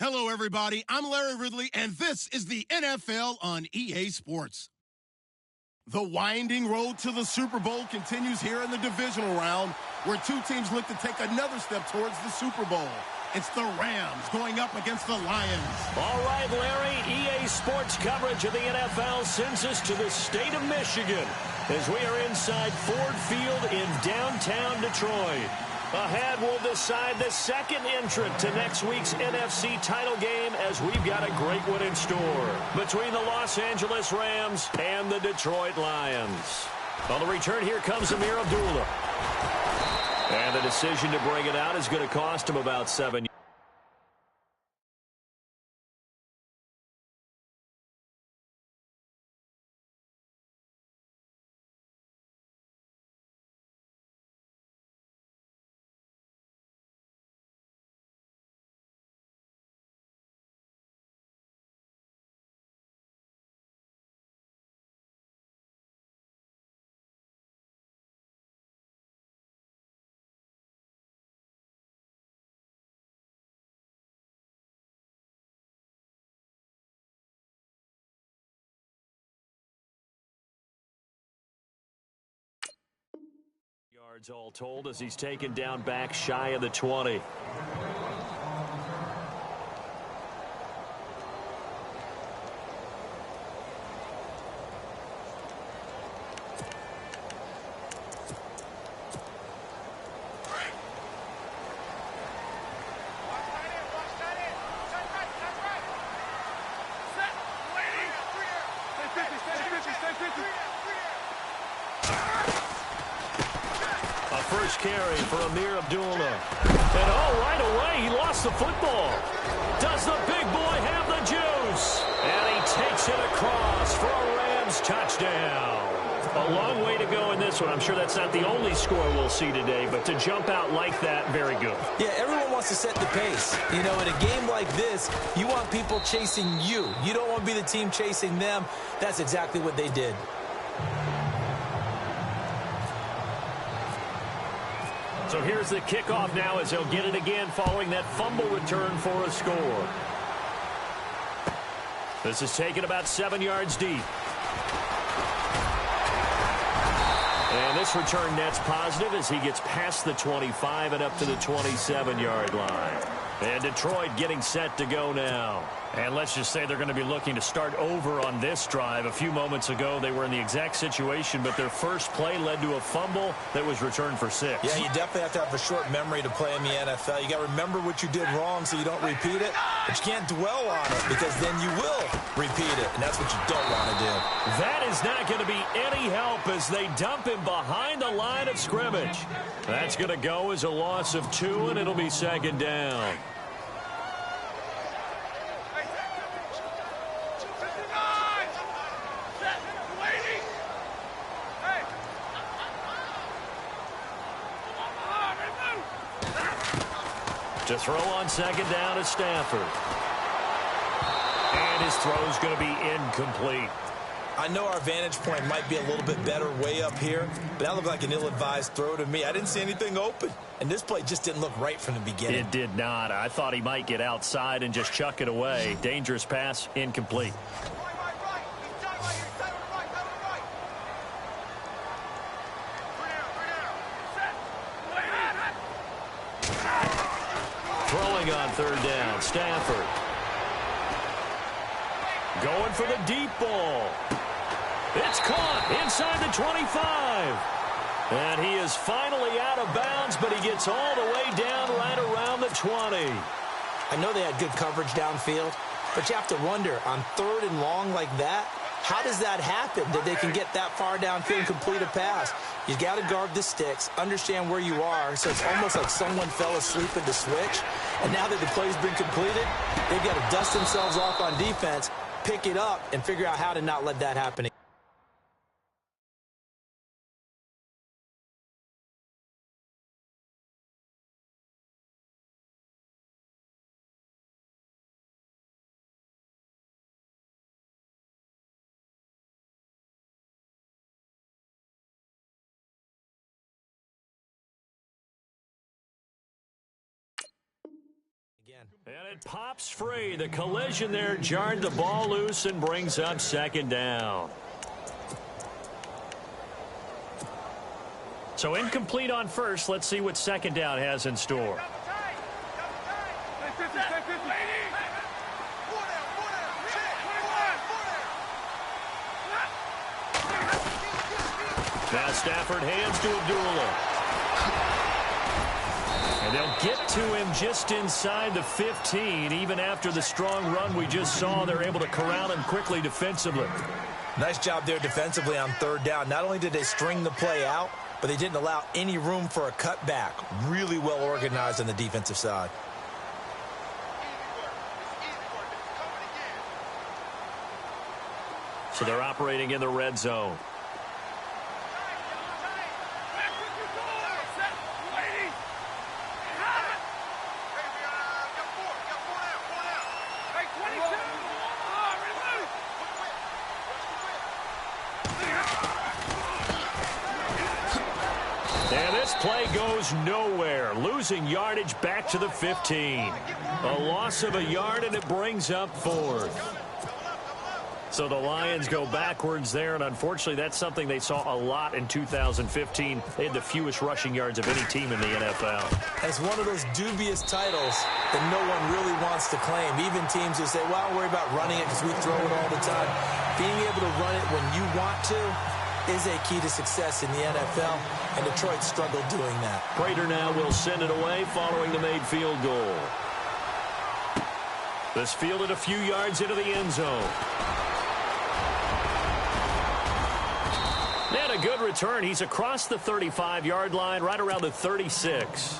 Hello, everybody. I'm Larry Ridley, and this is the NFL on EA Sports. The winding road to the Super Bowl continues here in the divisional round, where two teams look to take another step towards the Super Bowl. It's the Rams going up against the Lions. All right, Larry, EA Sports coverage of the NFL sends us to the state of Michigan as we are inside Ford Field in downtown Detroit. Ahead, we'll decide the second entrant to next week's NFC title game as we've got a great one in store between the Los Angeles Rams and the Detroit Lions. On the return, here comes Amir Abdullah. And the decision to bring it out is going to cost him about 7 yards. Yards all told as he's taken down back shy of the 20. First carry for Amir Abdullah. And right away, he lost the football. Does the big boy have the juice? And he takes it across for a Rams touchdown. A long way to go in this one. I'm sure that's not the only score we'll see today, but to jump out like that, very good. Yeah, everyone wants to set the pace. You know, in a game like this, you want people chasing you. You don't want to be the team chasing them. That's exactly what they did. So here's the kickoff now as he'll get it again following that fumble return for a score. This is taken about 7 yards deep. And this return net's positive as he gets past the 25 and up to the 27-yard line. And Detroit getting set to go now. And let's just say they're going to be looking to start over on this drive. A few moments ago, they were in the exact situation, but their first play led to a fumble that was returned for 6. Yeah, you definitely have to have a short memory to play in the NFL. You got to remember what you did wrong so you don't repeat it, but you can't dwell on it because then you will repeat it, and that's what you don't want to do. That is not going to be any help as they dump him behind the line of scrimmage. That's going to go as a loss of 2, and it'll be second down. To throw on second down is Stafford. And his throw's going to be incomplete. I know our vantage point might be a little bit better way up here, but that looked like an ill-advised throw to me. I didn't see anything open, and this play just didn't look right from the beginning. It did not. I thought he might get outside and just chuck it away. Dangerous pass, incomplete. Throwing on third down, Stafford. Going for the deep ball. It's caught inside the 25. And he is finally out of bounds, but he gets all the way down right around the 20. I know they had good coverage downfield, but you have to wonder, on third and long like that, how does that happen that they can get that far downfield and complete a pass? You got to guard the sticks, understand where you are, so it's almost like someone fell asleep at the switch, and now that the play's been completed, they've got to dust themselves off on defense, pick it up, and figure out how to not let that happen. And it pops free. The collision there jarred the ball loose and brings up second down. So incomplete on first. Let's see what second down has in store. Now Stafford hands to Abdullah. And they'll get to him just inside the 15. Even after the strong run we just saw, they're able to corral him quickly defensively. Nice job there defensively on third down. Not only did they string the play out, but they didn't allow any room for a cutback. Really well organized on the defensive side. So they're operating in the red zone. And this play goes nowhere. Losing yardage back to the 15. A loss of a yard, and it brings up fourth. So the Lions go backwards there, and unfortunately that's something they saw a lot in 2015. They had the fewest rushing yards of any team in the NFL. It's one of those dubious titles that no one really wants to claim. Even teams who say, well, I'll worry about running it because we throw it all the time. Being able to run it when you want to is a key to success in the NFL, and Detroit struggled doing that. Prater now will send it away following the made field goal. This fielded a few yards into the end zone. And a good return. He's across the 35-yard line, right around the 36.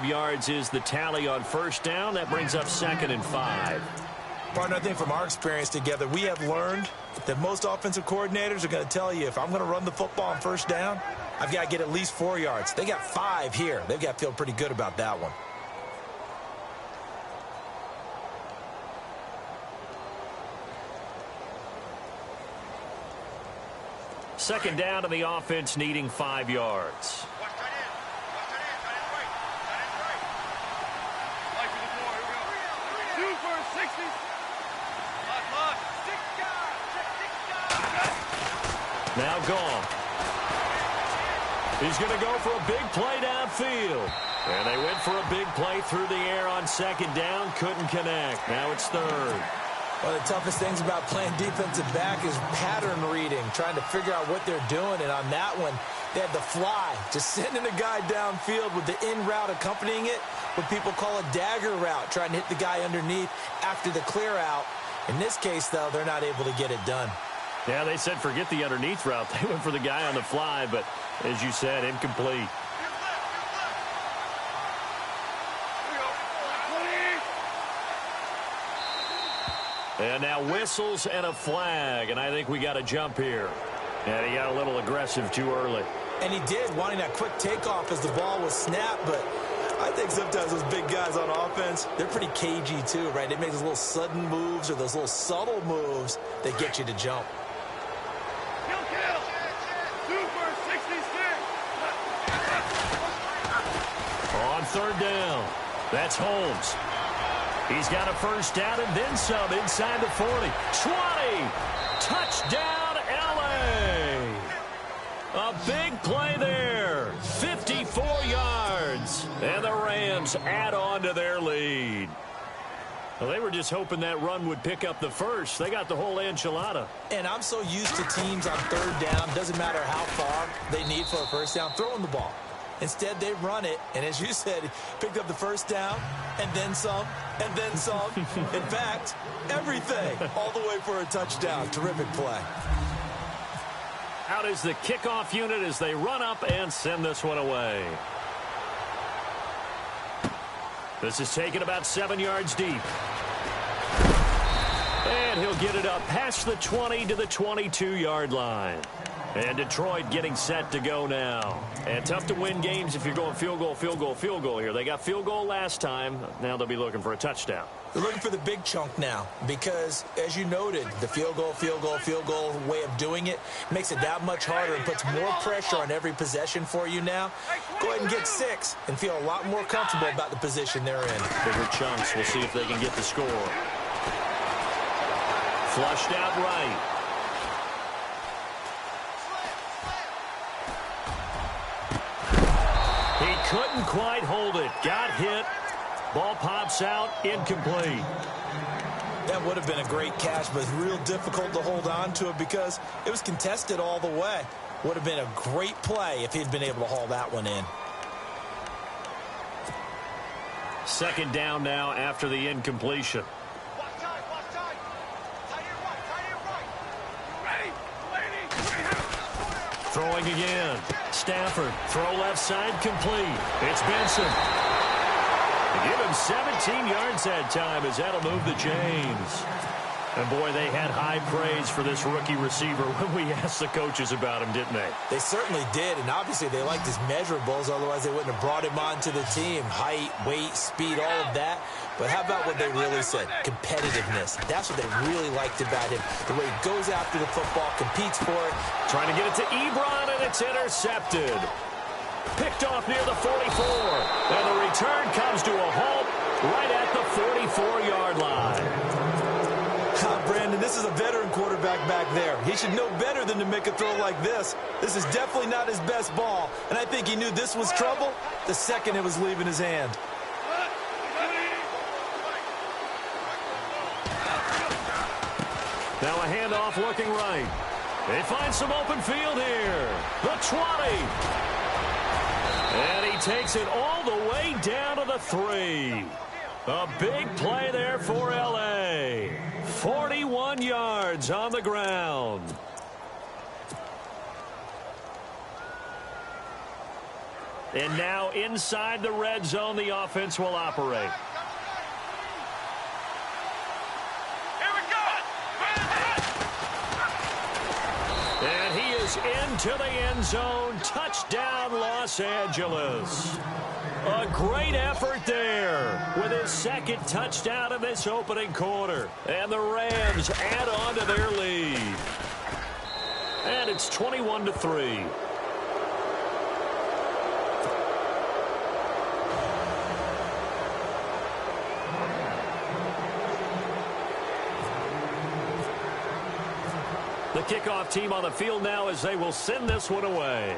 Yards is the tally on first down. That brings up 2nd and 5. Partner, I think from our experience together, we have learned that most offensive coordinators are going to tell you, if I'm going to run the football on first down, I've got to get at least 4 yards. They got 5 here. They've got to feel pretty good about that one. Second down to the offense, needing 5 yards. Now gone. He's going to go for a big play downfield. And they went for a big play through the air on second down. Couldn't connect. Now it's third. One of the toughest things about playing defensive back is pattern reading, trying to figure out what they're doing. And on that one, they had the fly, just sending a guy downfield with the in route accompanying it, what people call a dagger route, trying to hit the guy underneath after the clear out. In this case, though, they're not able to get it done. Yeah, they said forget the underneath route. They went for the guy on the fly, but as you said, incomplete. And now whistles and a flag, and I think we got a jump here. And he got a little aggressive too early. And he did, wanting that quick takeoff as the ball was snapped, but I think sometimes those big guys on offense, they're pretty cagey too, right? They make those little sudden moves or those little subtle moves that get you to jump. On third down, that's Holmes. He's got a first down and then some inside the 40. 20. Touchdown, L.A. A big play there. 54 yards. And the Rams add on to their lead. Well, they were just hoping that run would pick up the first. They got the whole enchilada. And I'm so used to teams on third down, doesn't matter how far they need for a first down, throwing the ball. Instead, they run it, and as you said, picked up the first down, and then some, and then some. In fact, everything, all the way for a touchdown. Terrific play. Out is the kickoff unit as they run up and send this one away. This is taken about 7 yards deep. And he'll get it up past the 20 to the 22-yard line. And Detroit getting set to go now. And tough to win games if you're going field goal, field goal, field goal here. They got field goal last time. Now they'll be looking for a touchdown. They're looking for the big chunk now because, as you noted, the field goal, field goal, field goal way of doing it makes it that much harder and puts more pressure on every possession for you now. Go ahead and get 6 and feel a lot more comfortable about the position they're in. Bigger chunks. We'll see if they can get the score. Flushed out right. He couldn't quite hold it. Got hit. Ball pops out. Incomplete. That would have been a great catch, but it's real difficult to hold on to it because it was contested all the way. Would have been a great play if he'd been able to haul that one in. Second down now after the incompletion. Throwing again. Stafford, throw left side, complete. It's Benson. Give him 17 yards that time as that'll move the chains. And, boy, they had high praise for this rookie receiver when we asked the coaches about him, didn't they? They certainly did, and obviously they liked his measurables, otherwise they wouldn't have brought him onto the team. Height, weight, speed, all of that. But how about what they really said? Competitiveness. That's what they really liked about him. The way he goes after the football, competes for it. Trying to get it to Ebron, and it's intercepted. Picked off near the 44. And the return comes to a halt right at the 44-yard line. Brandon, this is a veteran quarterback back there. He should know better than to make a throw like this. This is definitely not his best ball, and I think he knew this was trouble the second it was leaving his hand. Now a handoff looking right. They find some open field here. The 20. And he takes it all the way down to the 3. A big play there for L.A. 41 yards on the ground. And now inside the red zone, the offense will operate. And he is into the end zone. Touchdown, Los Angeles. A great effort there with his second touchdown of this opening quarter. And the Rams add on to their lead. And it's 21-3. The kickoff team on the field now as they will send this one away.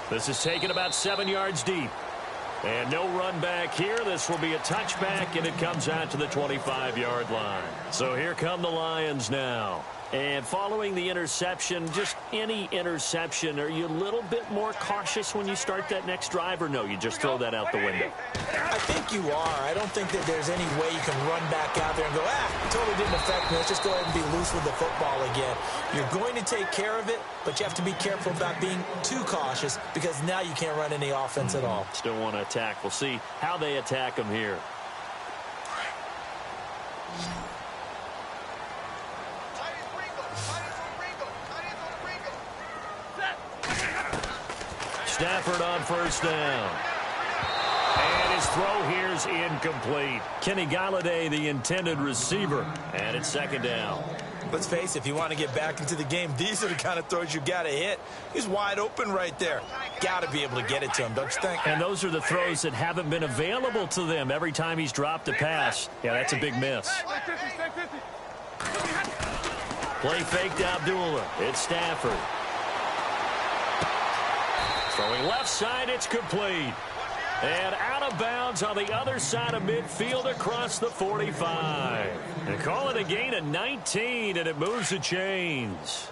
This is taken about 7 yards deep. And no run back here. This will be a touchback, and it comes out to the 25-yard line. So here come the Lions now. And following the interception, just any interception, are you a little bit more cautious when you start that next drive, or no, you just throw that out the window? I think you are. I don't think that there's any way you can run back out there and go, it totally didn't affect me. Let's just go ahead and be loose with the football again. You're going to take care of it, but you have to be careful about being too cautious because now you can't run any offense at all. Still want to attack. We'll see how they attack them here. Stafford on first down. And his throw here is incomplete. Kenny Galladay, the intended receiver. And it's second down. Let's face it, if you want to get back into the game, these are the kind of throws you got to hit. He's wide open right there. Got to be able to get it to him, don't you think? And those are the throws that haven't been available to them every time he's dropped a pass. Yeah, that's a big miss. Play fake to Abdullah. It's Stafford. Throwing left side, it's complete. And out of bounds on the other side of midfield across the 45. And call it a gain of 19, and it moves the chains.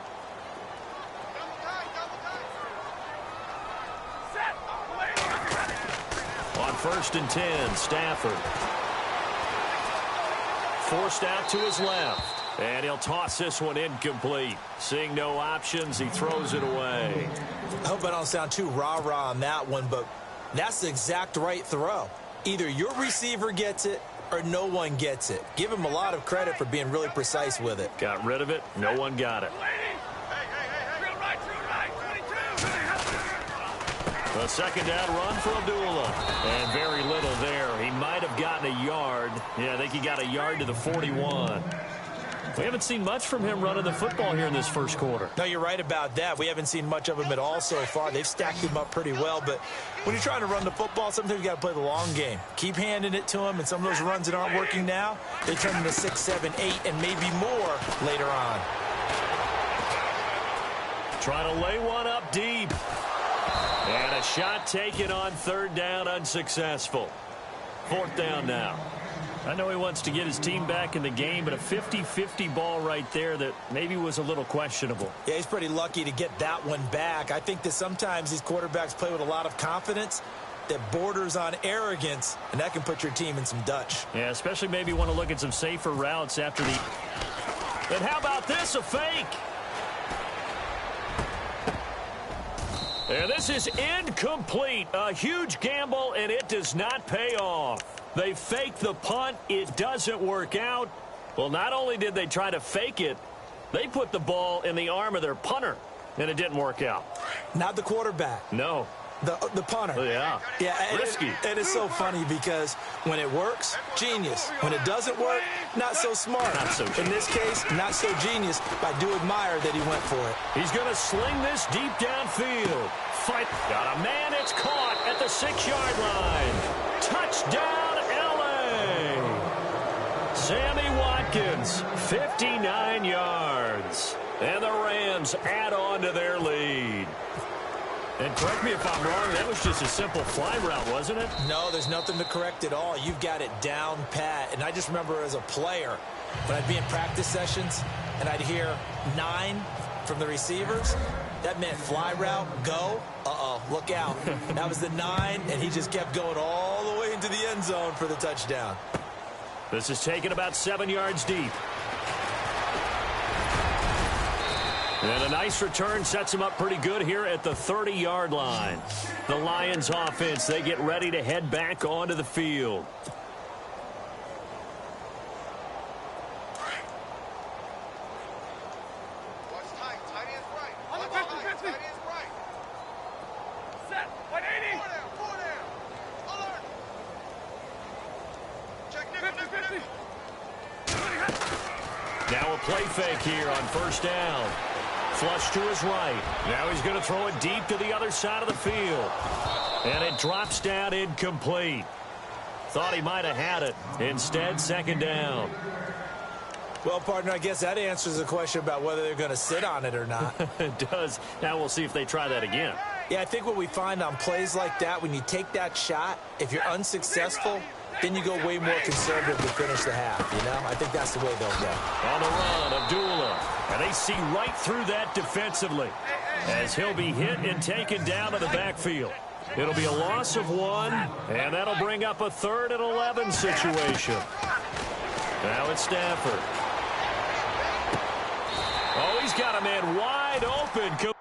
On first and 10, Stafford. Forced out to his left. And he'll toss this one incomplete. Seeing no options, he throws it away. I hope I don't sound too rah-rah on that one, but that's the exact right throw. Either your receiver gets it or no one gets it. Give him a lot of credit for being really precise with it. Got rid of it. No one got it. A second down run for Abdullah. And very little there. He might have gotten a yard. Yeah, I think he got a yard to the 41. We haven't seen much from him running the football here in this first quarter. No, you're right about that. We haven't seen much of him at all so far. They've stacked him up pretty well, but when you're trying to run the football, sometimes you got to play the long game. Keep handing it to him, and some of those runs that aren't working now, they turn into 6, 7, 8, and maybe more later on. Trying to lay one up deep. And a shot taken on third down, unsuccessful. Fourth down now. I know he wants to get his team back in the game, but a 50-50 ball right there that maybe was a little questionable. Yeah, he's pretty lucky to get that one back. I think that sometimes these quarterbacks play with a lot of confidence that borders on arrogance, and that can put your team in some Dutch. Yeah, especially maybe want to look at some safer routes after the... And how about this, a fake? And this is incomplete. A huge gamble, and it does not pay off. They fake the punt. It doesn't work out. Well, not only did they try to fake it, they put the ball in the arm of their punter, and it didn't work out. Not the quarterback. No. The punter. Yeah. Risky. It is so funny because when it works, genius. When it doesn't work, not so smart. Not so genius. In this case, not so genius, but I do admire that he went for it. He's going to sling this deep downfield. Fight. Got a man. It's caught at the 6-yard line. Touchdown, L.A. Sammy Watkins, 59 yards. And the Rams add on to their lead. And correct me if I'm wrong, that was just a simple fly route, wasn't it? No, there's nothing to correct at all. You've got it down pat. And I just remember as a player, when I'd be in practice sessions and I'd hear 9 from the receivers, that meant fly route, go. Uh-oh, look out. That was the 9, and he just kept going all the way into the end zone for the touchdown. This is taken about 7 yards deep. And a nice return sets him up pretty good here at the 30-yard line. The Lions offense, they get ready to head back onto the field. Now a play fake here on first down. Flush to his right. Now he's going to throw it deep to the other side of the field. And it drops down incomplete. Thought he might have had it. Instead, second down. Well, partner, I guess that answers the question about whether they're going to sit on it or not. It does. Now we'll see if they try that again. Yeah, I think what we find on plays like that, when you take that shot, if you're unsuccessful, then you go way more conservative to finish the half, you know? I think that's the way they'll go. On the run, Abdullah. And they see right through that defensively as he'll be hit and taken down to the backfield. It'll be a loss of 1, and that'll bring up a 3rd and 11 situation. Now it's Stafford. Oh, he's got a man wide open. Complete.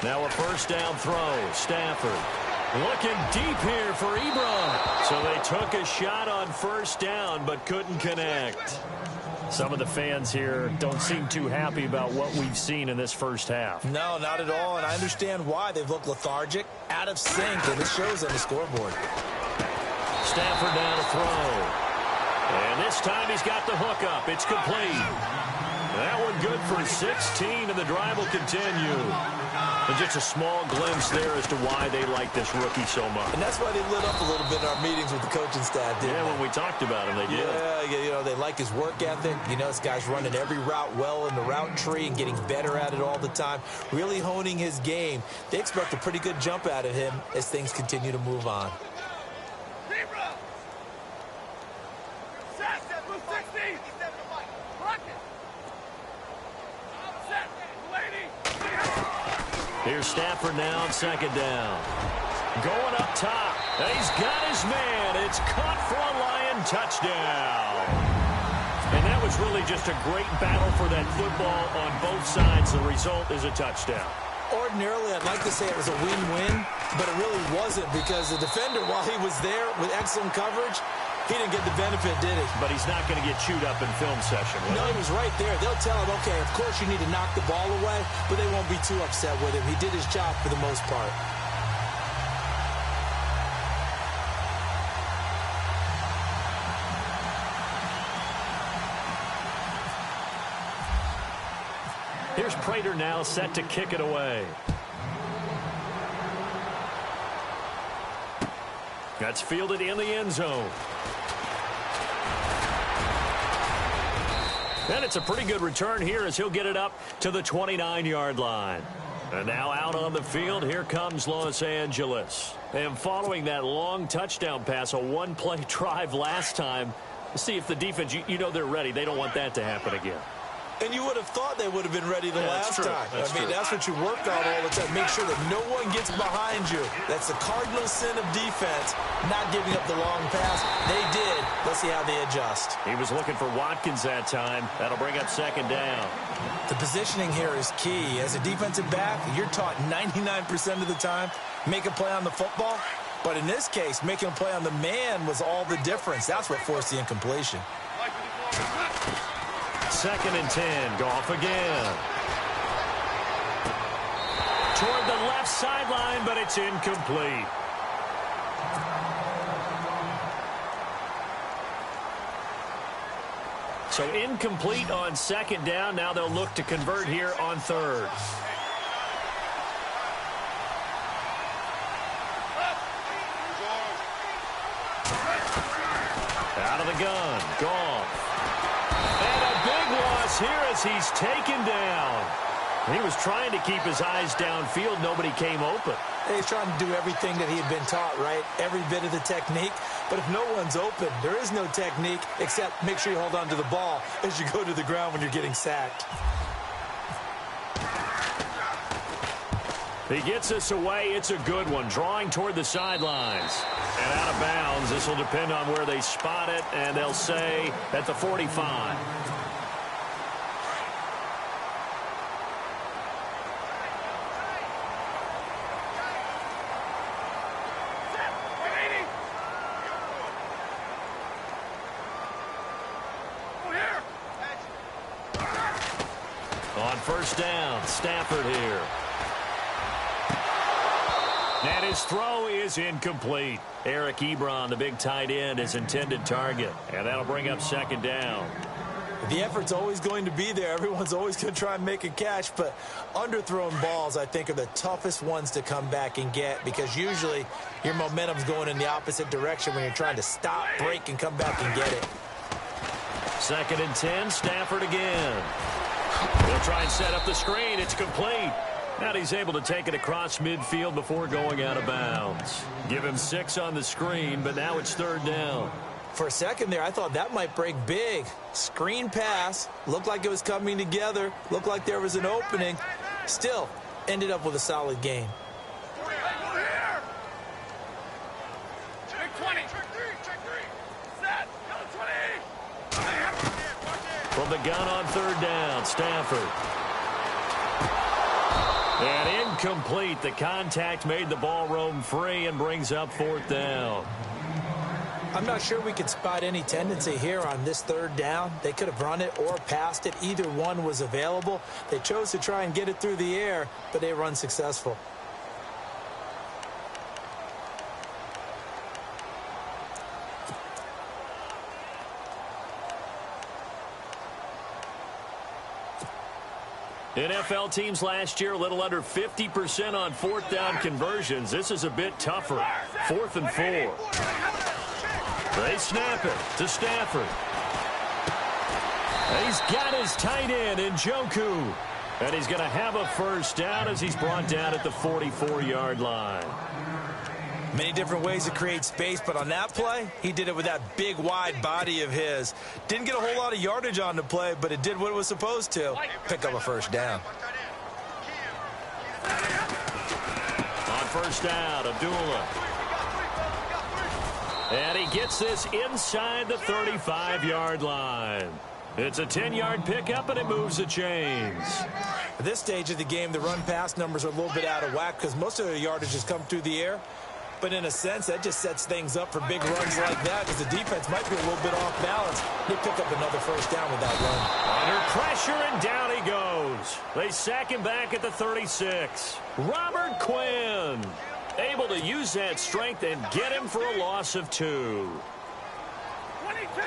Now a first down throw. Stafford looking deep here for Ebron. So they took a shot on first down but couldn't connect. Some of the fans here don't seem too happy about what we've seen in this first half. No, not at all, and I understand why. They've looked lethargic, out of sync, and it shows on the scoreboard. Stafford down to throw. And this time he's got the hook up. It's complete. That one good for 16, and the drive will continue. And just a small glimpse there as to why they like this rookie so much. And that's why they lit up a little bit in our meetings with the coaching staff, didn't they? When we talked about him, they did. Yeah, they like his work ethic. This guy's running every route well in the route tree and getting better at it all the time, really honing his game. They expect a pretty good jump out of him as things continue to move on. Here's Stafford now on second down. Going up top. He's got his man. It's caught for a Lion touchdown. And that was really just a great battle for that football on both sides. The result is a touchdown. Ordinarily, I'd like to say it was a win-win, but it really wasn't because the defender, while he was there with excellent coverage, he didn't get the benefit, did he? But he's not going to get chewed up in film session, No, he was right there. They'll tell him, okay, of course you need to knock the ball away, but they won't be too upset with him. He did his job for the most part. Here's Prater now set to kick it away. That's fielded in the end zone. And it's a pretty good return here as he'll get it up to the 29-yard line. And now out on the field, here comes Los Angeles. And following that long touchdown pass, a one-play drive last time, see if the defense, you know they're ready. They don't want that to happen again. And you would have thought they would have been ready the last time. That's what you work on all the time. Make sure that no one gets behind you. That's the cardinal sin of defense, not giving up the long pass. They did. Let's see how they adjust. He was looking for Watkins that time. That'll bring up second down. The positioning here is key. As a defensive back, you're taught 99% of the time, make a play on the football. But in this case, making a play on the man was all the difference. That's what forced the incompletion. Second and 10. Goff again. Toward the left sideline, but it's incomplete. So incomplete on second down. Now they'll look to convert here on third. Out of the gun. Goff. And a big loss here as he's taken down. He was trying to keep his eyes downfield. Nobody came open. He's trying to do everything that he had been taught, right? Every bit of the technique. But if no one's open, there is no technique except make sure you hold on to the ball as you go to the ground when you're getting sacked. He gets us away. It's a good one. Drawing toward the sidelines. And out of bounds. This will depend on where they spot it. And they'll say at the 45. On first down, Stafford here. And his throw is incomplete. Eric Ebron, the big tight end, his intended target. And that'll bring up second down. The effort's always going to be there. Everyone's always going to try and make a catch. But underthrown balls, I think, are the toughest ones to come back and get because usually your momentum's going in the opposite direction when you're trying to stop, break, and come back and get it. Second and 10, Stafford again. They'll try and set up the screen. It's complete. And he's able to take it across midfield before going out of bounds. Give him 6 on the screen, but now it's third down. For a second there, I thought that might break big. Screen pass. Looked like it was coming together. Looked like there was an opening. Still, ended up with a solid gain. From the gun on third down, Stafford. And incomplete. The contact made the ball roam free and brings up fourth down. I'm not sure we could spot any tendency here on this third down. They could have run it or passed it. Either one was available. They chose to try and get it through the air, but they were unsuccessful. NFL teams last year, a little under 50% on fourth down conversions. This is a bit tougher. 4th and 4. They snap it to Stafford. He's got his tight end in Njoku. And he's going to have a first down as he's brought down at the 44-yard line. Many different ways to create space, but on that play, he did it with that big, wide body of his. Didn't get a whole lot of yardage on the play, but it did what it was supposed to. Pick up a first down. On first down, Abdullah. And he gets this inside the 35-yard line. It's a 10-yard pickup, and it moves the chains. At this stage of the game, the run-pass numbers are a little bit out of whack because most of their yardage has come through the air. But in a sense, that just sets things up for big runs like that because the defense might be a little bit off balance. They pick up another first down with that run. Under pressure, and down he goes. They sack him back at the 36. Robert Quinn able to use that strength and get him for a loss of 2. 22.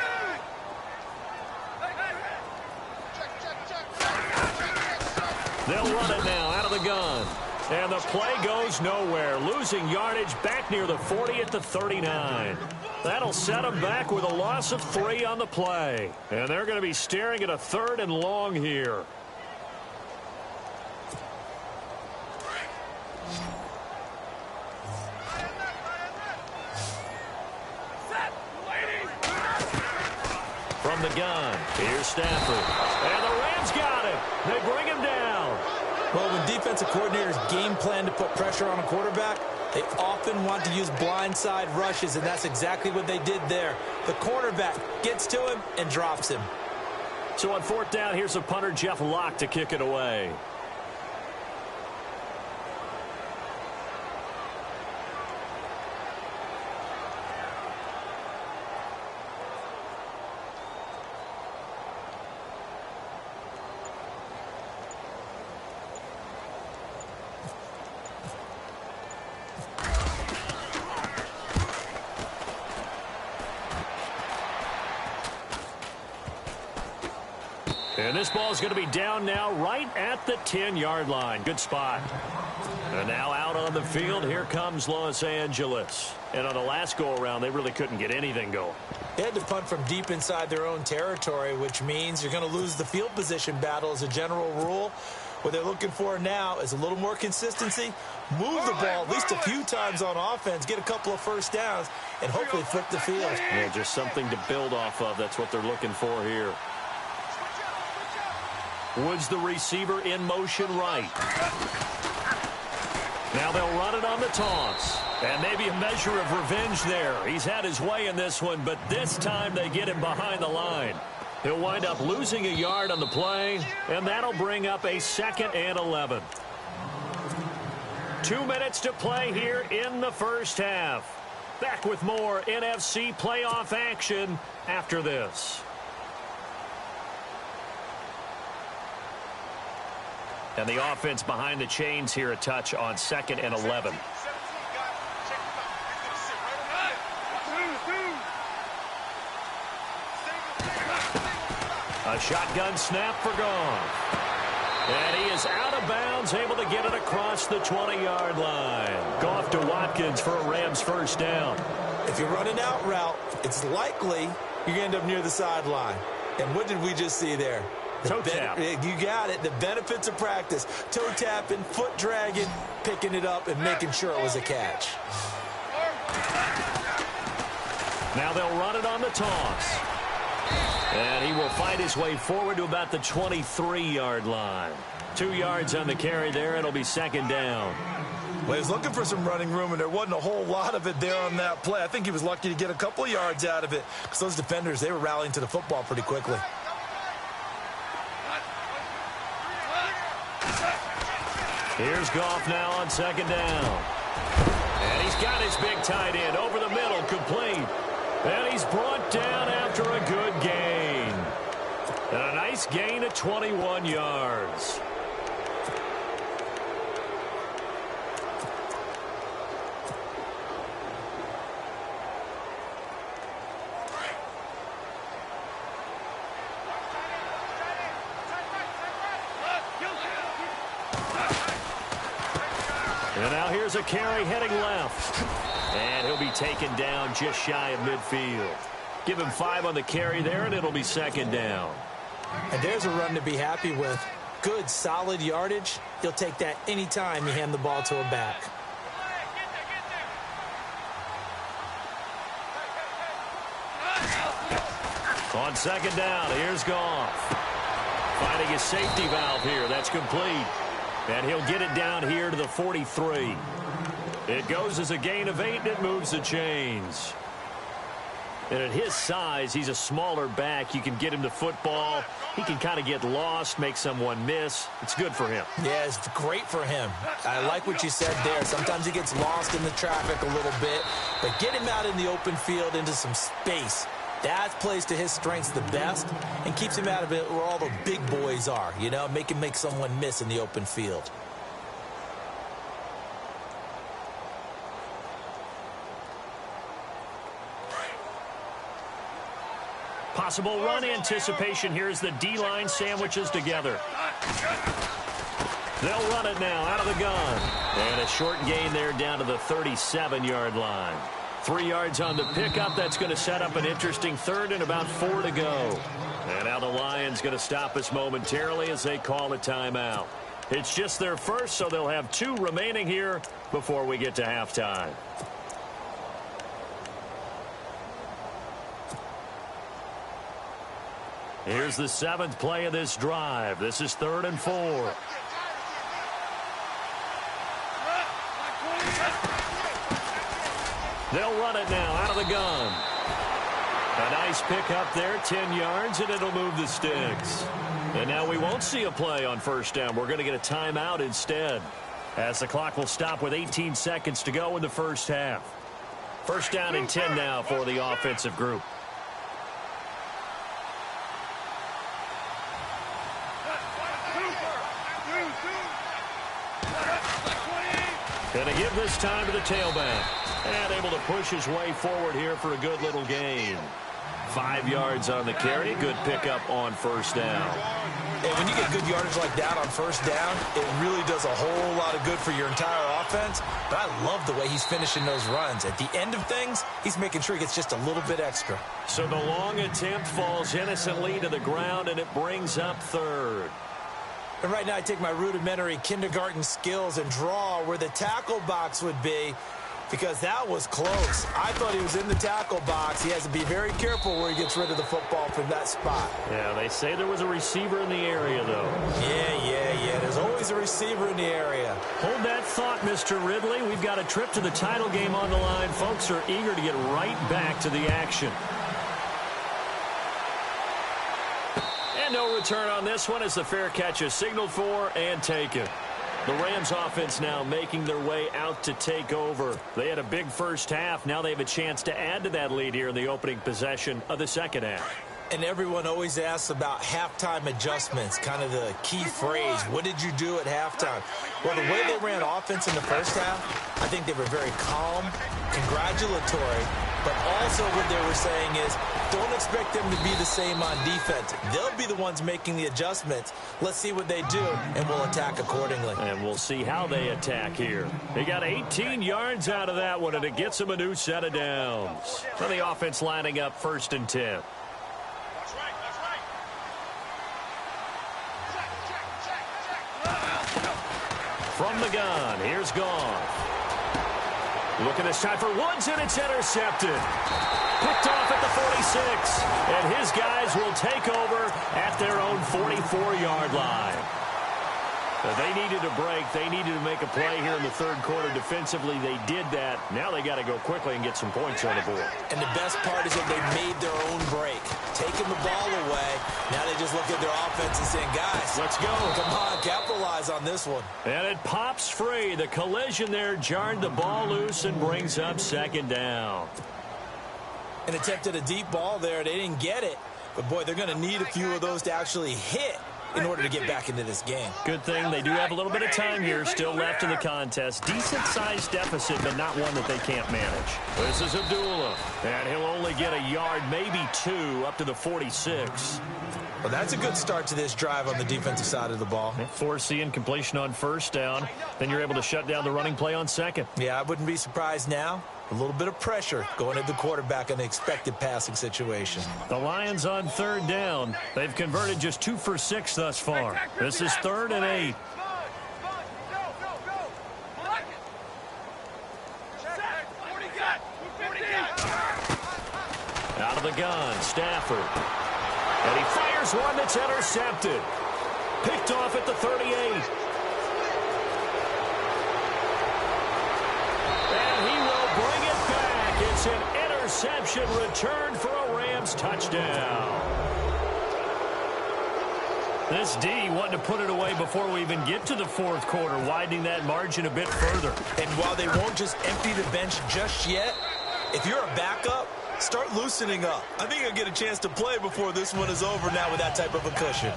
They'll run it now out of the gun. And the play goes nowhere. Losing yardage back near the 40 at the 39. That'll set them back with a loss of 3 on the play. And they're going to be staring at a 3rd and long here. From the gun, here's Stafford. And the Rams got him. They bring him down. Well, when defensive coordinators game plan to put pressure on a quarterback, they often want to use blindside rushes, and that's exactly what they did there. The cornerback gets to him and drops him. So on 4th down, here's a punter, Jeff Locke, to kick it away. And this ball is going to be down now right at the 10-yard line. Good spot. And now out on the field, here comes Los Angeles. And on the last go-around, they really couldn't get anything going. They had to punt from deep inside their own territory, which means you're going to lose the field position battle as a general rule. What they're looking for now is a little more consistency, move the ball at least a few times on offense, get a couple of first downs, and hopefully flip the field. Yeah, just something to build off of. That's what they're looking for here. Woods, the receiver, in motion right. Now they'll run it on the toss. And maybe a measure of revenge there. He's had his way in this one, but this time they get him behind the line. He'll wind up losing a yard on the play, and that'll bring up a 2nd and 11. 2 minutes to play here in the first half. Back with more NFC playoff action after this. And the offense behind the chains here a touch on 2nd and 11. A shotgun snap for Goff. And he is out of bounds, able to get it across the 20-yard line. Goff to Watkins for a Rams first down. If you're running out route, it's likely you're going to end up near the sideline. And what did we just see there? Toe tap. You got it. The benefits of practice. Toe tapping, foot dragging, picking it up, and making sure it was a catch. Now they'll run it on the toss. And he will fight his way forward to about the 23-yard line. 2 yards on the carry there. It'll be 2nd down. Well, he was looking for some running room, and there wasn't a whole lot of it there on that play. I think he was lucky to get a couple of yards out of it because those defenders, they were rallying to the football pretty quickly. Here's Goff now on 2nd down. And he's got his big tight end over the middle, complete. And he's brought down after a good gain. And a nice gain of 21 yards. And now here's a carry heading left. And he'll be taken down just shy of midfield. Give him 5 on the carry there, and it'll be second down. And there's a run to be happy with. Good, solid yardage. He'll take that anytime you hand the ball to a back. On second down, here's Goff. Finding his safety valve here. That's complete. And he'll get it down here to the 43. It goes as a gain of 8, and it moves the chains. And at his size, he's a smaller back. You can get him the football. He can kind of get lost, make someone miss. It's good for him. Yeah, it's great for him. I like what you said there. Sometimes he gets lost in the traffic a little bit. But get him out in the open field into some space. That plays to his strengths the best and keeps him out of it where all the big boys are, you know, make him make someone miss in the open field. Possible run anticipation here as the D-line sandwiches together. They'll run it now out of the gun. And a short gain there down to the 37-yard line. 3 yards on the pickup. That's going to set up an interesting third and about 4 to go. And now the Lions going to stop us momentarily as they call a timeout. It's just their first, so they'll have 2 remaining here before we get to halftime. Here's the 7th play of this drive. This is 3rd and 4. They'll run it now out of the gun. A nice pickup there, 10 yards, and it'll move the sticks. And now we won't see a play on first down. We're going to get a timeout instead, as the clock will stop with 18 seconds to go in the first half. First down and 10 now for the offensive group. Going to give this time to the tailback. And able to push his way forward here for a good little gain. 5 yards on the carry. Good pickup on first down. And when you get good yardage like that on first down, it really does a whole lot of good for your entire offense. But I love the way he's finishing those runs. At the end of things, he's making sure he gets just a little bit extra. So the long attempt falls innocently to the ground, and it brings up 3rd. And right now I take my rudimentary kindergarten skills and draw where the tackle box would be, because that was close. I thought he was in the tackle box. He has to be very careful where he gets rid of the football from that spot. Yeah, they say there was a receiver in the area, though. Yeah. There's always a receiver in the area. Hold that thought, Mr. Ridley. We've got a trip to the title game on the line. Folks are eager to get right back to the action. And no return on this one as the fair catch is signaled for and taken. The Rams offense now making their way out to take over. They had a big first half. Now they have a chance to add to that lead here in the opening possession of the second half. And everyone always asks about halftime adjustments, kind of the key phrase. What did you do at halftime? Well, the way they ran offense in the first half, I think they were very calm, congratulatory, but also what they were saying is don't expect them to be the same on defense. They'll be the ones making the adjustments. Let's see what they do, and we'll attack accordingly. And we'll see how they attack here. They got 18 yards out of that one, and it gets them a new set of downs. So the offense lining up 1st and 10. From the gun, here's Goff. Looking this time for Woods, and it's intercepted. Picked off at the 46. And his guys will take over at their own 44-yard line. They needed a break. They needed to make a play here in the 3rd quarter. Defensively, they did that. Now they got to go quickly and get some points on the board. And the best part is that they made their own break. Taking the ball away. Now they just look at their offense and saying, guys, let's go. Come on, capitalize on this one. And it pops free. The collision there jarred the ball loose and brings up 2nd down. And attempted a deep ball there. They didn't get it. But, boy, they're going to need a few of those to actually hit in order to get back into this game. Good thing they do have a little bit of time here still left in the contest. Decent-sized deficit, but not one that they can't manage. This is Abdullah, and he'll only get a yard, maybe 2, up to the 46. Well, that's a good start to this drive on the defensive side of the ball. Forcing incompletion on first down. Then you're able to shut down the running play on second. Yeah, I wouldn't be surprised now. A little bit of pressure going at the quarterback in the expected passing situation. The Lions on third down. They've converted just 2 for 6 thus far. This is 3rd and 8. Out of the gun, Stafford. And he fires one that's intercepted. Picked off at the 38. And he will bring it back. It's an interception return for a Rams touchdown. This D wanting to put it away before we even get to the 4th quarter, widening that margin a bit further. And while they won't just empty the bench just yet, if you're a backup, start loosening up. I think you'll get a chance to play before this one is over now with that type of a cushion.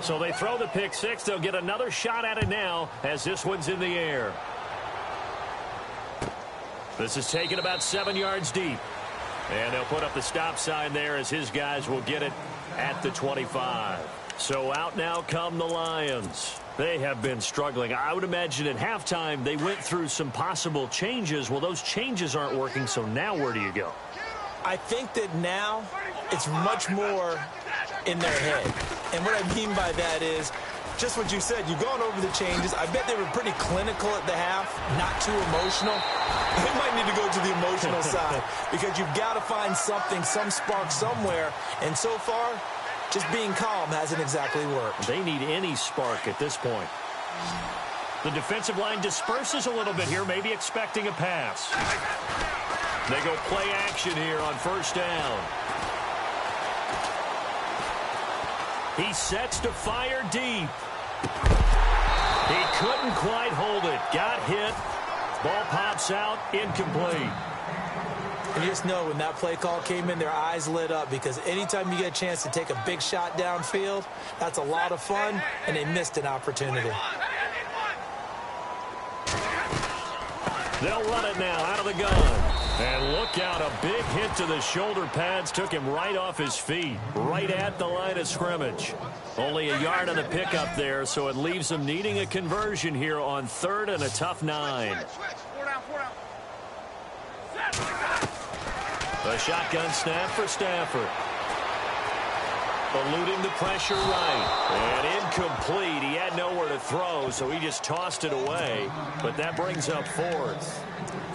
So they throw the pick 6. They'll get another shot at it now as this one's in the air. This is taken about 7 yards deep. And they'll put up the stop sign there as his guys will get it at the 25. So out now come the Lions. They have been struggling. I would imagine at halftime they went through some possible changes. Well, those changes aren't working, so now where do you go? I think that now it's much more in their head. And what I mean by that is just what you said. You've gone over the changes. I bet they were pretty clinical at the half, not too emotional. They might need to go to the emotional side because you've got to find something, some spark somewhere. And so far, just being calm hasn't exactly worked. They need any spark at this point. The defensive line disperses a little bit here, maybe expecting a pass. They go play action here on first down. He sets to fire deep. He couldn't quite hold it. Got hit. Ball pops out. Incomplete. You just know when that play call came in, their eyes lit up because anytime you get a chance to take a big shot downfield, that's a lot of fun, and they missed an opportunity. They'll run it now out of the gun. And look out, a big hit to the shoulder pads took him right off his feet, right at the line of scrimmage. Only a yard on the pickup there, so it leaves them needing a conversion here on 3rd and a tough 9. A shotgun snap for Stafford. Eluding the pressure right. And incomplete. He had nowhere to throw, so he just tossed it away. But that brings up 4th.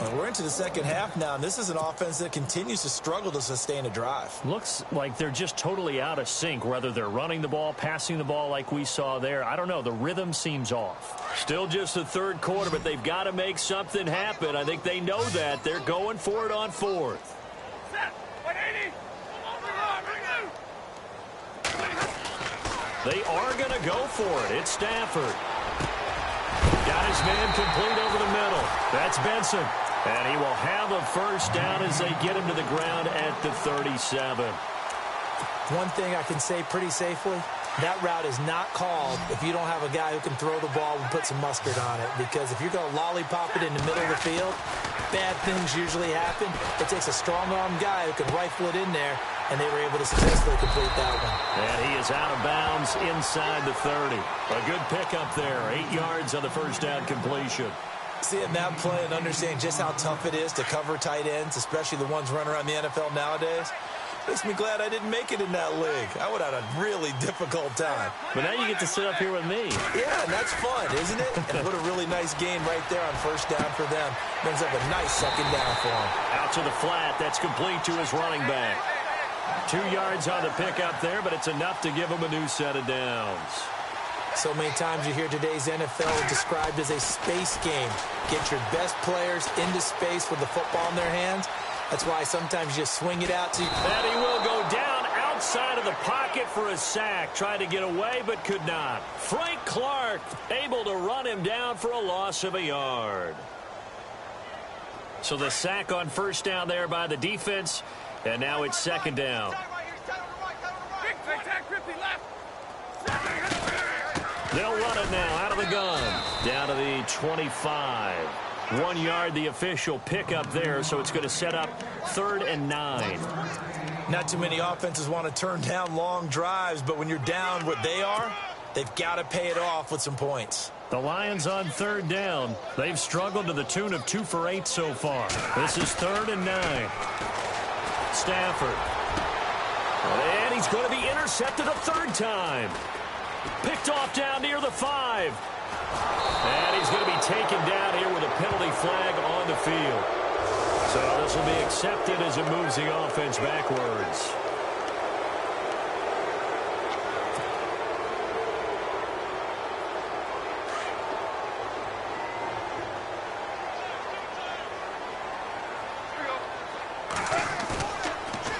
Well, we're into the second half now, and this is an offense that continues to struggle to sustain a drive. Looks like they're just totally out of sync, whether they're running the ball, passing the ball like we saw there. I don't know. The rhythm seems off. Still just the 3rd quarter, but they've got to make something happen. I think they know that. They're going for it on 4th. They are going to go for it. It's Stafford. Got his man complete over the middle. That's Benson. And he will have a first down as they get him to the ground at the 37. One thing I can say pretty safely, that route is not called if you don't have a guy who can throw the ball and put some mustard on it. Because if you're going to lollipop it in the middle of the field, bad things usually happen. It takes a strong-arm guy who can rifle it in there, and they were able to successfully complete that one. And he is out of bounds inside the 30. A good pickup there. 8 yards on the first down completion. Seeing that play and understanding just how tough it is to cover tight ends, especially the ones running around the NFL nowadays, makes me glad I didn't make it in that league. I would have had a really difficult time. But now you get to sit up here with me. Yeah, and that's fun, isn't it? And what a really nice gain right there on first down for them. Brings up a nice second down for him. Out to the flat. That's complete to his running back. 2 yards on the pickup there, but it's enough to give him a new set of downs. So many times you hear today's NFL described as a space game. Get your best players into space with the football in their hands. That's why sometimes you swing it out to you. And he will go down outside of the pocket for a sack. Tried to get away, but could not. Frank Clark able to run him down for a loss of a yard. So the sack on first down there by the defense, and now it's second down. They'll run it now out of the gun. Down to the 25. 1 yard, the official pickup there, so it's going to set up 3rd and 9. Not too many offenses want to turn down long drives, but when you're down what they are, they've got to pay it off with some points. The Lions on 3rd down. They've struggled to the tune of 2 for 8 so far. This is 3rd and 9. Stafford. And he's going to be intercepted a 3rd time. Picked off down near the 5. And he's going to be taken down here with a penalty flag on the field. So this will be accepted as it moves the offense backwards.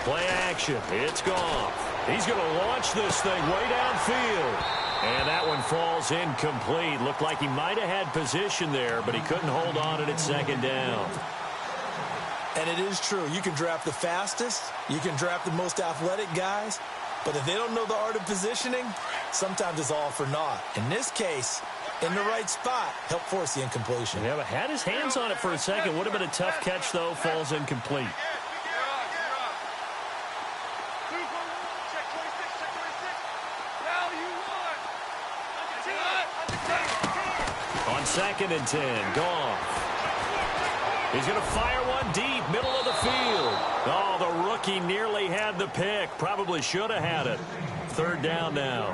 Play action. It's Goff. He's going to launch this thing way downfield. And that one falls incomplete. Looked like he might have had position there, but he couldn't hold on at 2nd down. And it is true. You can draft the fastest. You can draft the most athletic guys. But if they don't know the art of positioning, sometimes it's all for naught. In this case, in the right spot, helped force the incompletion. Yeah, but had his hands on it for a second. Would have been a tough catch, though. Falls incomplete. On 2nd and 10, Goff. He's going to fire one deep, middle of the field. Oh, the rookie nearly had the pick. Probably should have had it. 3rd down now.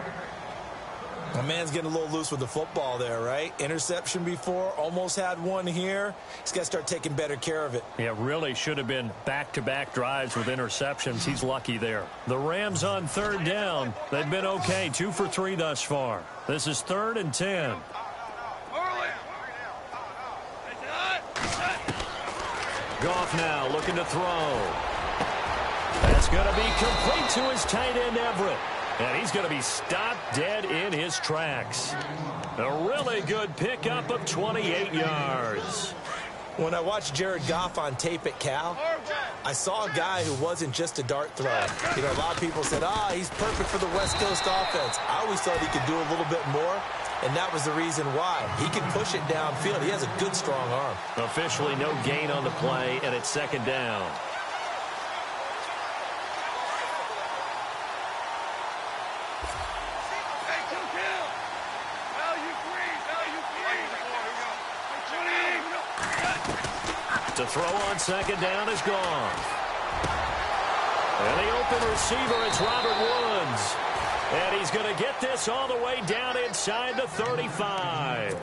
My man's getting a little loose with the football there, right? Interception before, almost had one here. He's got to start taking better care of it. Yeah, really should have been back-to-back drives with interceptions. He's lucky there. The Rams on 3rd down. They've been okay, 2 for 3 thus far. This is 3rd and 10. Goff now looking to throw. That's going to be complete to his tight end, Everett. And he's going to be stopped dead in his tracks. A really good pickup of 28 yards. When I watched Jared Goff on tape at Cal, I saw a guy who wasn't just a dart thrower. You know, a lot of people said, he's perfect for the West Coast offense. I always thought he could do a little bit more, and that was the reason why. He can push it downfield. He has a good, strong arm. Officially no gain on the play, and it's 2nd down. To throw on 2nd down is Goff. And the open receiver, it's Robert Woods. And he's going to get this all the way down inside the 35.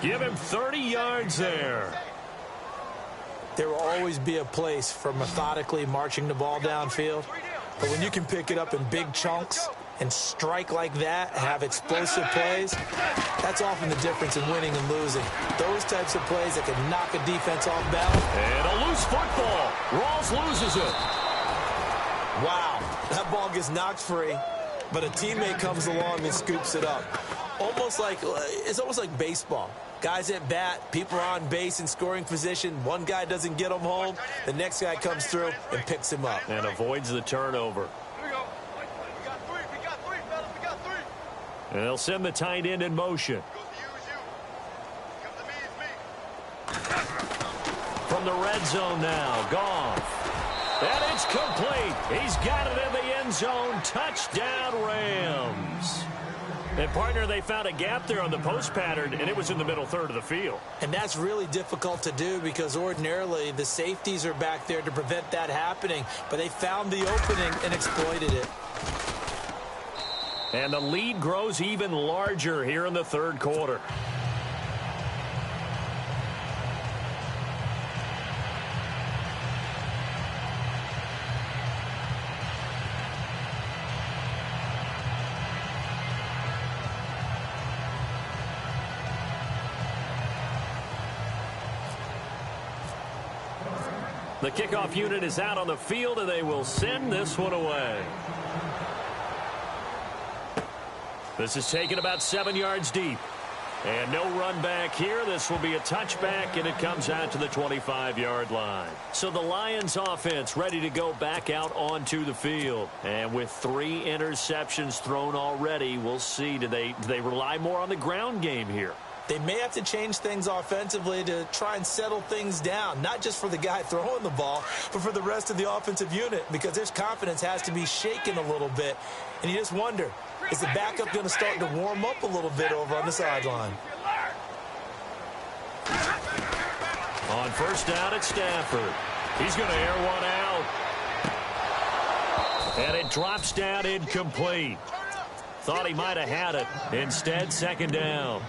Give him 30 yards there. There will always be a place for methodically marching the ball downfield. But when you can pick it up in big chunks and strike like that, have explosive plays, that's often the difference in winning and losing. Those types of plays that can knock a defense off balance. And a loose football. Rawls loses it. Wow, that ball gets knocked free, but a teammate comes along and scoops it up. It's almost like baseball. Guys at bat, people are on base in scoring position. One guy doesn't get him home. The next guy comes through and picks him up. And avoids the turnover. And they'll send the tight end in motion. From the red zone now, Goff. And it's complete. He's got it in the end zone. Touchdown, Rams. And, partner, they found a gap there on the post pattern, and it was in the middle third of the field. And that's really difficult to do because ordinarily the safeties are back there to prevent that happening. But they found the opening and exploited it. And the lead grows even larger here in the third quarter. The kickoff unit is out on the field, and they will send this one away. This is taken about 7 yards deep. And no run back here. This will be a touchback, and it comes out to the 25-yard line. So the Lions offense ready to go back out onto the field. And with 3 interceptions thrown already, we'll see. Do they rely more on the ground game here? They may have to change things offensively to try and settle things down, not just for the guy throwing the ball, but for the rest of the offensive unit, because their confidence has to be shaken a little bit. And you just wonder, is the backup going to start to warm up a little bit over on the sideline? On first down at Stafford. He's going to air one out. And it drops down incomplete. Thought he might have had it. Instead, second down.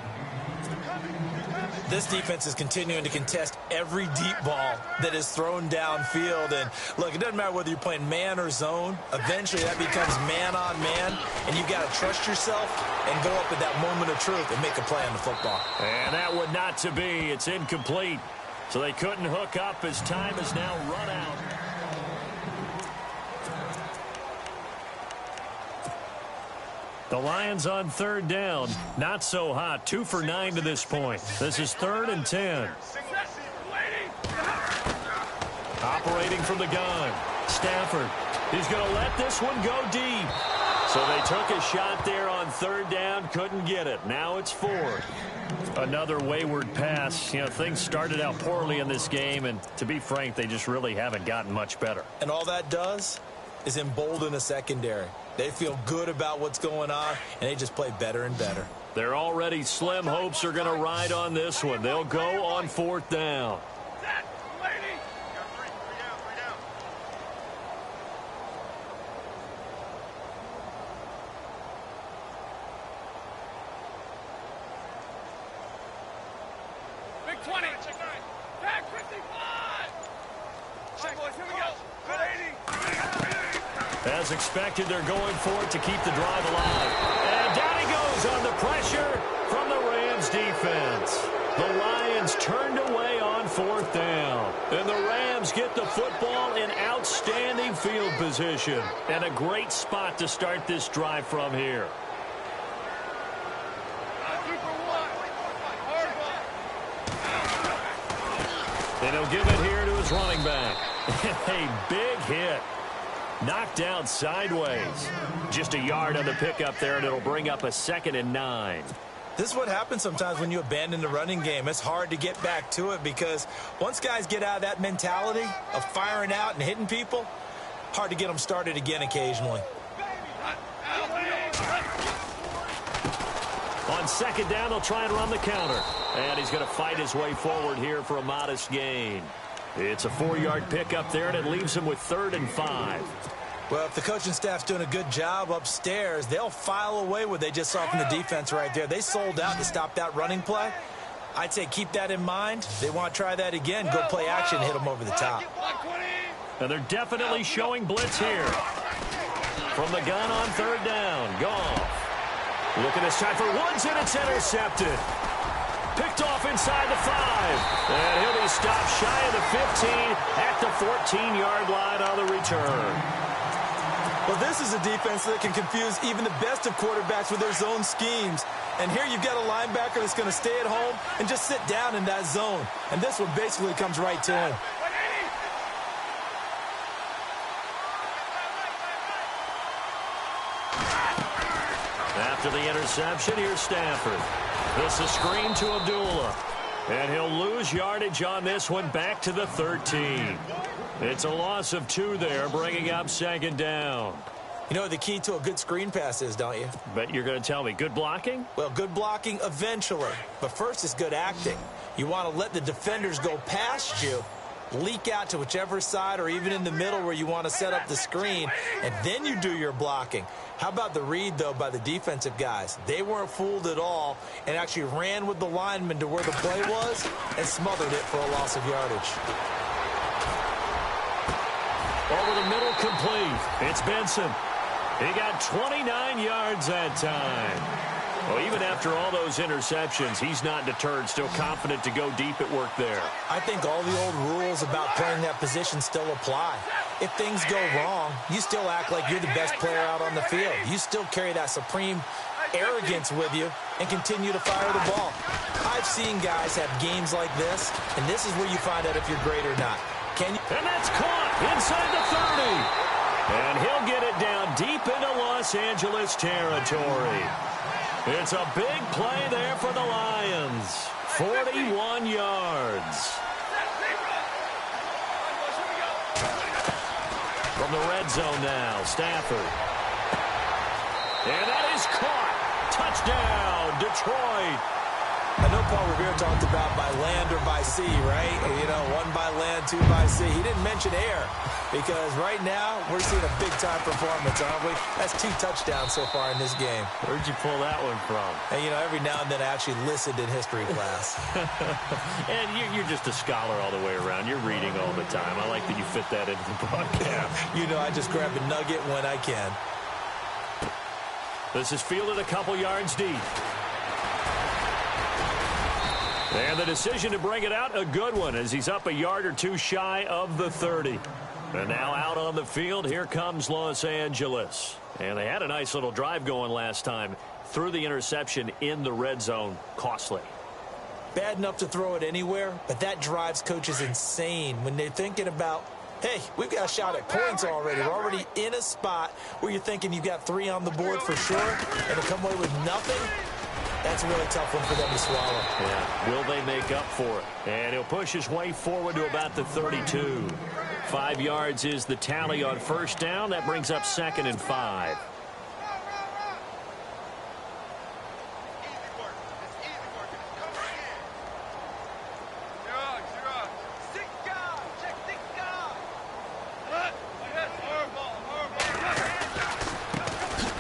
This defense is continuing to contest every deep ball that is thrown downfield. And, look, it doesn't matter whether you're playing man or zone. Eventually, that becomes man-on-man, and you've got to trust yourself and go up at that moment of truth and make a play on the football. And that would not to be. It's incomplete. So they couldn't hook up as time has now run out. The Lions on third down. Not so hot. 2 for 9 to this point. This is 3rd and 10. Operating from the gun. Stafford. He's going to let this one go deep. So they took a shot there on third down. Couldn't get it. Now it's 4th. Another wayward pass. You know, things started out poorly in this game, and to be frank, they just really haven't gotten much better. And all that does is embolden a secondary. They feel good about what's going on, and they just play better and better. Their already slim hopes are going to ride on this one. They'll go on 4th down. Big 20. Back 55. All right, boys, here we go. Good 80. As expected, they're going for it to keep the drive alive. And down he goes on the pressure from the Rams defense. The Lions turned away on 4th down. And the Rams get the football in outstanding field position. And a great spot to start this drive from here. And he'll give it here to his running back. A big hit. Knocked down sideways. Just a yard on the pickup there, and it'll bring up a 2nd and 9. This is what happens sometimes when you abandon the running game. It's hard to get back to it because once guys get out of that mentality of firing out and hitting people, hard to get them started again occasionally. On 2nd down, they'll try and run the counter. And he's going to fight his way forward here for a modest gain. It's a 4-yard pickup there, and it leaves him with 3rd and 5. Well, if the coaching staff's doing a good job upstairs, they'll file away what they just saw from the defense right there. They sold out to stop that running play. I'd say keep that in mind. They want to try that again. Go play action, hit them over the top. And they're definitely showing blitz here. From the gun on 3rd down. Goff. Looking this time for Woods, and it's intercepted. Picked off inside the 5. And he'll be stopped shy of the 15 at the 14-yard line on the return. Well, this is a defense that can confuse even the best of quarterbacks with their zone schemes. And here you've got a linebacker that's going to stay at home and just sit down in that zone. And this one basically comes right to him. After the interception, here's Stafford. This is screen to Abdullah. And he'll lose yardage on this one back to the 13. It's a loss of 2 there, bringing up 2nd down. You know what the key to a good screen pass is, don't you? Bet you're going to tell me. Good blocking? Well, good blocking eventually. But first is good acting. You want to let the defenders go past you, leak out to whichever side or even in the middle where you want to set up the screen, and then you do your blocking. How about the read, though, by the defensive guys? They weren't fooled at all and actually ran with the lineman to where the play was and smothered it for a loss of yardage. Over the middle, complete. It's Benson. He got 29 yards that time. Well, even after all those interceptions, he's not deterred, still confident to go deep at work there. I think all the old rules about playing that position still apply. If things go wrong, you still act like you're the best player out on the field. You still carry that supreme arrogance with you and continue to fire the ball. I've seen guys have games like this, and this is where you find out if you're great or not. Can you? And that's caught inside the 30. And he'll get it down deep into Los Angeles territory. It's a big play there for the Lions. 41 yards. From the red zone now, Stafford. And that is caught. Touchdown, Detroit. I know Paul Revere talked about by land or by sea, right? You know, one by land, two by sea. He didn't mention air because right now we're seeing a big-time performance, aren't we? That's 2 touchdowns so far in this game. Where'd you pull that one from? And, you know, every now and then I actually listened in history class. And you're just a scholar all the way around. You're reading all the time. I like that you fit that into the broadcast. You know, I just grab a nugget when I can. This is fielded a couple yards deep. And the decision to bring it out, a good one, as he's up a yard or two shy of the 30. And now out on the field, here comes Los Angeles. And they had a nice little drive going last time. Threw the interception in the red zone. Costly. Bad enough to throw it anywhere, but that drives coaches insane when they're thinking about, hey, we've got a shot at points already. We're already in a spot where you're thinking you've got 3 on the board for sure, and to come away with nothing, that's a really tough one for them to swallow. Yeah, will they make up for it? And he'll push his way forward to about the 32. 5 yards is the tally on first down. That brings up 2nd and 5.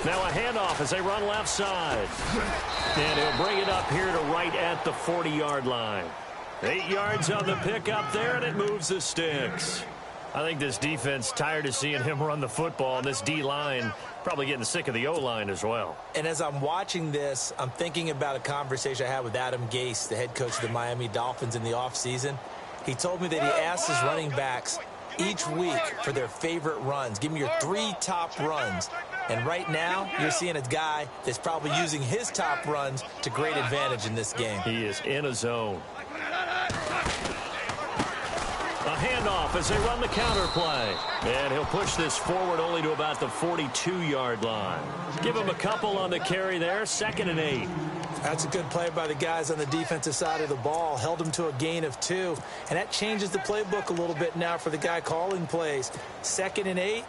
Now a handoff as they run left side. And he'll bring it up here to right at the 40-yard line. 8 yards on the pickup there, and it moves the sticks. I think this defense tired of seeing him run the football, and this D-line probably getting sick of the O-line as well. And as I'm watching this, I'm thinking about a conversation I had with Adam Gase, the head coach of the Miami Dolphins in the offseason. He told me that he asked his running backs each week for their favorite runs. Give me your 3 top runs. And right now, you're seeing a guy that's probably using his top runs to great advantage in this game. He is in a zone. A handoff as they run the counter play. And he'll push this forward only to about the 42-yard line. Give him a couple on the carry there. 2nd and 8. That's a good play by the guys on the defensive side of the ball. Held him to a gain of 2. And that changes the playbook a little bit now for the guy calling plays. 2nd and 8.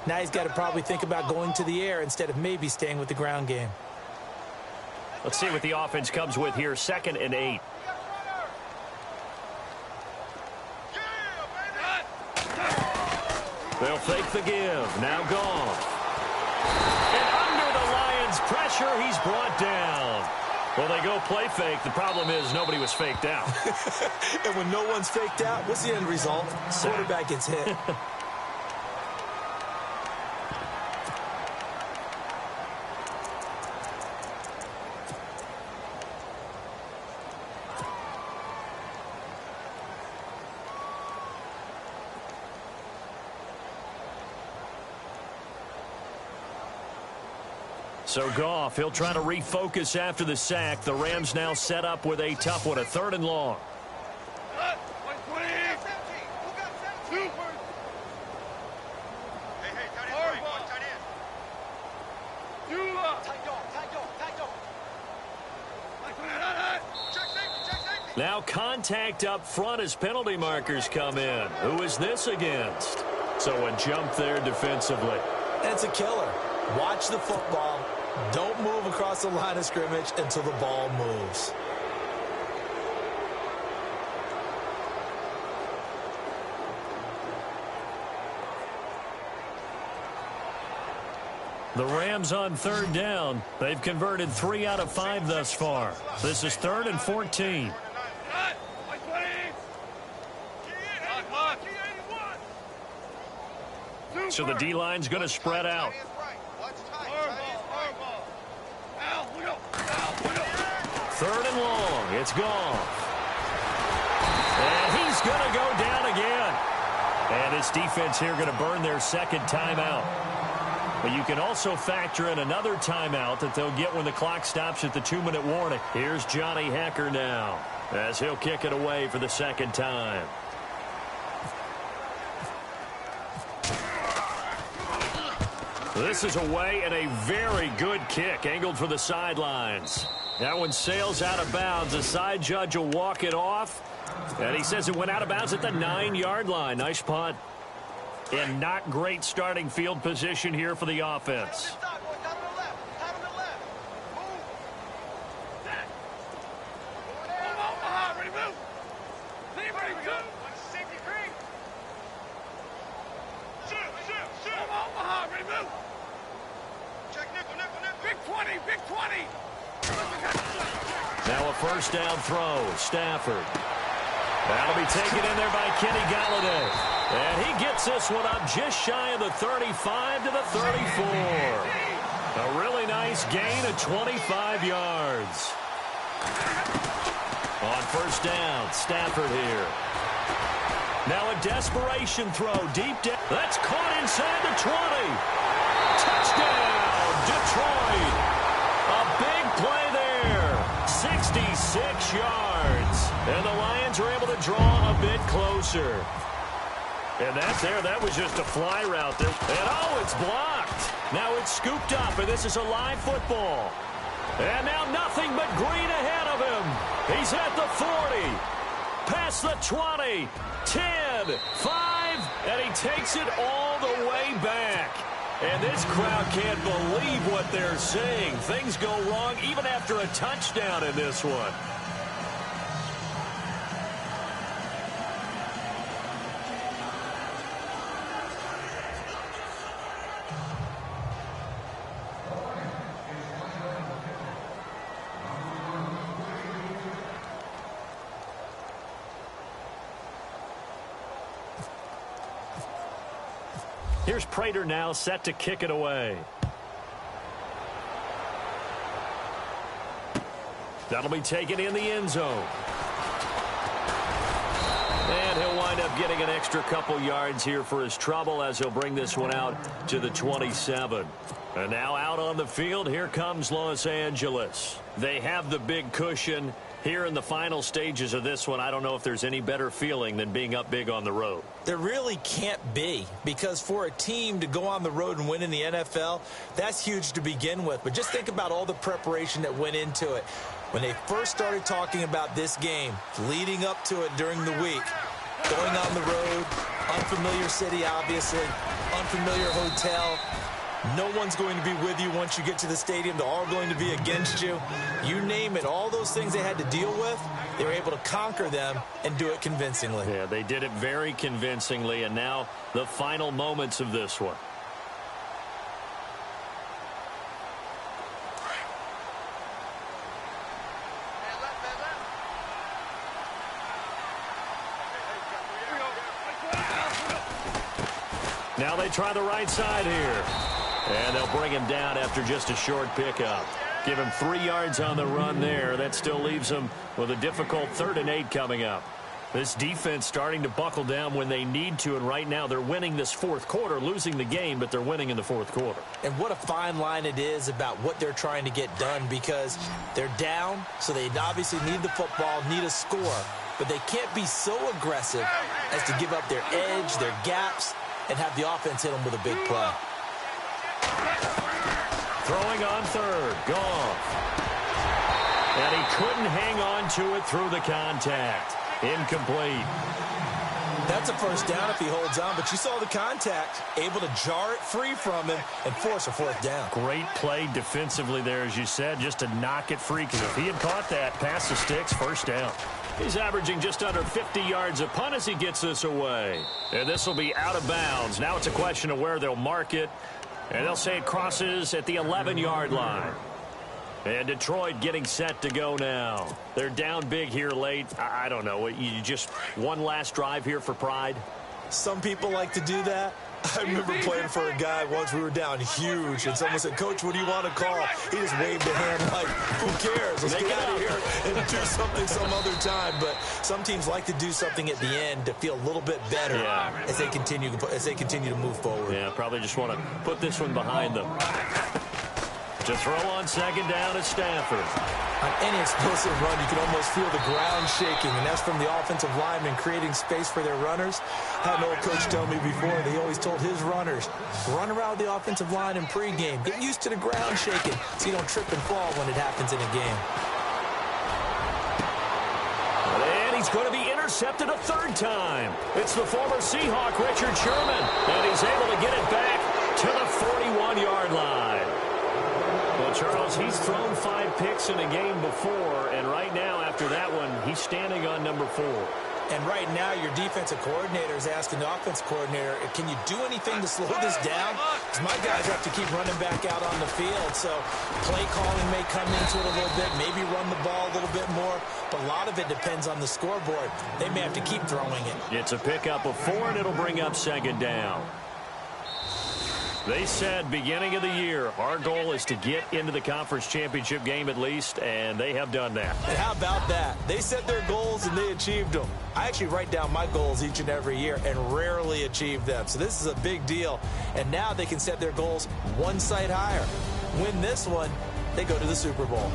Now he's got to probably think about going to the air instead of maybe staying with the ground game. Let's see what the offense comes with here. 2nd and 8. They'll fake the give. Now Goff. And under the Lions' pressure, he's brought down. Well, they go play fake. The problem is nobody was faked out. And when no one's faked out, what's the end result? Quarterback gets hit. So Goff, he'll try to refocus after the sack. The Rams now set up with a tough one, a 3rd and long. Now contact up front as penalty markers come in. Who is this against? So a jump there defensively. That's a killer. Watch the football. Don't move across the line of scrimmage until the ball moves. The Rams on 3rd down. They've converted 3 out of 5 thus far. This is 3rd and 14. So the D-line's going to spread out. 3rd and long. It's gone. And he's going to go down again. And this defense here going to burn their 2nd timeout. But you can also factor in another timeout that they'll get when the clock stops at the 2-minute warning. Here's Johnny Hecker now as he'll kick it away for the 2nd time. This is away and a very good kick angled for the sidelines. That one sails out of bounds. The side judge will walk it off. And he says it went out of bounds at the 9-yard line. Nice punt. And not great starting field position here for the offense. Now a first down throw. Stafford. That'll be taken in there by Kenny Galladay. And he gets this one up just shy of the 35 to the 34. A really nice gain of 25 yards. On first down, Stafford here. Now a desperation throw deep down. That's caught inside the 20. Touchdown, Detroit. A big play there. 66 yards. And the Lions are able to draw a bit closer. And that's there. That was just a fly route there. And oh, it's blocked. Now it's scooped up, and this is a live football. And now nothing but green ahead of him. He's at the 40. Past the 20. 10. 5. And he takes it all the way back. And this crowd can't believe what they're seeing. Things go wrong even after a touchdown in this one. Here's Prater now set to kick it away. That'll be taken in the end zone. And he'll wind up getting an extra couple yards here for his trouble as he'll bring this one out to the 27. And now out on the field, here comes Los Angeles. They have the big cushion. Here in the final stages of this one, I don't know if there's any better feeling than being up big on the road. There really can't be, because for a team to go on the road and win in the NFL, that's huge to begin with. But just think about all the preparation that went into it. When they first started talking about this game, leading up to it during the week, going on the road, unfamiliar city, obviously, unfamiliar hotel. No one's going to be with you once you get to the stadium. They're all going to be against you. You name it, all those things they had to deal with, they were able to conquer them and do it convincingly. Yeah, they did it very convincingly, and now the final moments of this one. Now they try the right side here. And they'll bring him down after just a short pickup. Give him 3 yards on the run there. That still leaves him with a difficult 3rd and 8 coming up. This defense starting to buckle down when they need to, and right now they're winning this fourth quarter, losing the game, but they're winning in the fourth quarter. And what a fine line it is about what they're trying to get done, because they're down, so they obviously need the football, need a score, but they can't be so aggressive as to give up their edge, their gaps, and have the offense hit them with a big play. Throwing on 3rd, Goff. And he couldn't hang on to it through the contact. Incomplete. That's a first down if he holds on, but you saw the contact, able to jar it free from him and force a 4th down. Great play defensively there, as you said, just to knock it free, because if he had caught that, past the sticks, first down. He's averaging just under 50 yards a punt as he gets this away. And this will be out of bounds. Now it's a question of where they'll mark it. And they'll say it crosses at the 11-yard line. And Detroit getting set to go now. They're down big here late. I don't know. You just one last drive here for pride? Some people like to do that. I remember playing for a guy once. We were down huge, and someone said, "Coach, what do you want to call?" He just waved a hand like, who cares? Let's get out of here and do something some other time. But some teams like to do something at the end to feel a little bit better as they continue to move forward. Yeah, probably just want to put this one behind them. To throw on second down at Stafford. On any explosive run, you can almost feel the ground shaking, and that's from the offensive linemen creating space for their runners. I had an old coach tell me before, they always told his runners, run around the offensive line in pregame. Get used to the ground shaking so you don't trip and fall when it happens in a game. And he's going to be intercepted a third time. It's the former Seahawk, Richard Sherman, and he's able to get it back to the 41-yard line. Well, Charles, he's thrown 5 picks in a game before, and right now, after that one, he's standing on number 4. And right now, your defensive coordinator is asking the offense coordinator, can you do anything to slow this down? Because my guys have to keep running back out on the field. So play calling may come into it a little bit, maybe run the ball a little bit more. But a lot of it depends on the scoreboard. They may have to keep throwing it. It's a pickup of 4, and it'll bring up second down. They said beginning of the year, our goal is to get into the conference championship game at least, and they have done that. And how about that? They set their goals and they achieved them. I actually write down my goals each and every year and rarely achieve them. So this is a big deal. And now they can set their goals one site higher. Win this one, they go to the Super Bowl.